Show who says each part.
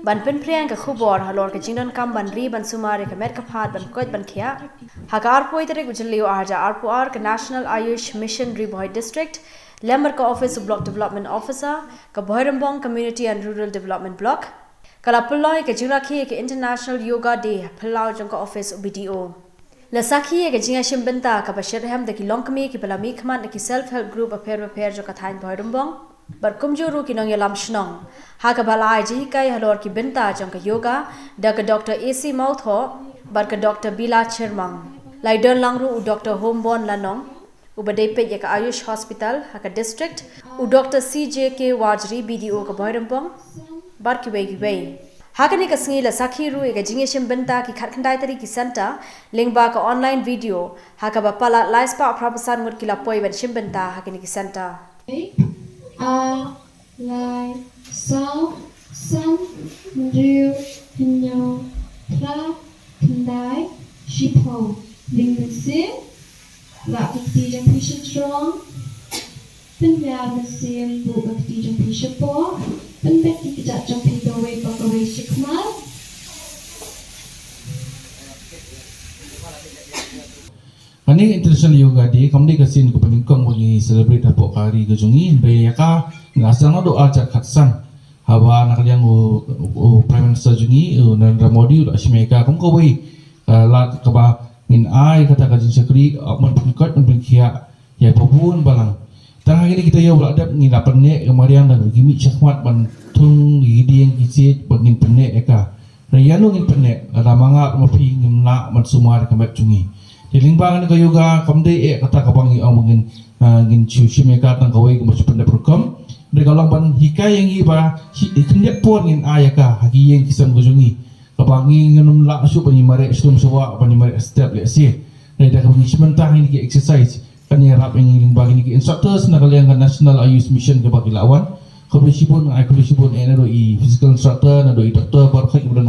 Speaker 1: ban pen priang ka khubor halor ka jingnon kam ban ri ban sumare ka met ka phat ban koit ban khia hakar poi tere gujliu arja arpuar ka National Ayush Mission Bhoy District lember ka Office of Block Development Officer ka Bhoirymbong Community and Rural Development Block kala puloi ka Rakhe ka International Yoga Day phalau jong ka Office BDO la sakhi ka jinga shimbenta ka bashir ham de ki longkami ki palami khman ki self help group affair jo ka thain Bhoirymbong bar kumjuru ki nong yalam shnong ha ka balai ji kai halor ki benta jong ka yoga da ka Dr. AC Mouth ho bar ka Dr. Bila Chermang lai don langru u Dr. Hombon lanong u badai pe ka Ayush Hospital ha ka district u Dr. CJK Wajri BDO ka Bhoirymbong bar ki wei ha ka ni ka sngi la sakhi ru ka jinge shim benta ki khatkhandai tari ki santa lingba ka online video ha ka ba pala laispa prapasan mur ki la poi ban shim benta ha ka ni ki santa
Speaker 2: lai sao san riu nyo tra khandai shipo ling sim la ti jang pishin strong pen ya sim bu ti jang pishin po pen bet ti ja jang pi do we pa we shikma
Speaker 3: Ani International Yoga Day kamdi kasin ko paningkong mo ni celebrate na po kari gajungin bay ka ngasang na doa chat khatsan hawa nakaliang o Prime Minister jungi Narendra Modi ula shmeka kum ko wei la ka ba ngin ai kata kajin sakri man pengkat man pengkhia ya pobun balang tang hari kita yo adap ngin apne kemariang dan gimi chakmat ban thung lidieng kisit bangin penne eka rayanu ngin penne ramanga mapi ngimna man sumar kamet jungi Dilingbangan ka yoga kamde kata kabangi ang mungkin ngin chushi meka tang kawai ko mas panda program de galang ban hikai yang iba ikhnyak pon ngin ayaka hagi yang kisam gojungi kabangi nganum la su pani mare slum sawa pani mare step le si de da kabangi sementara ini ki exercise kan ya rap yang lingbangan ini ki instructors na kaliang National Ayush Mission ke bagi lawan kabisipun ai kabisipun ena do i physical instructor na do i doctor par khak ibran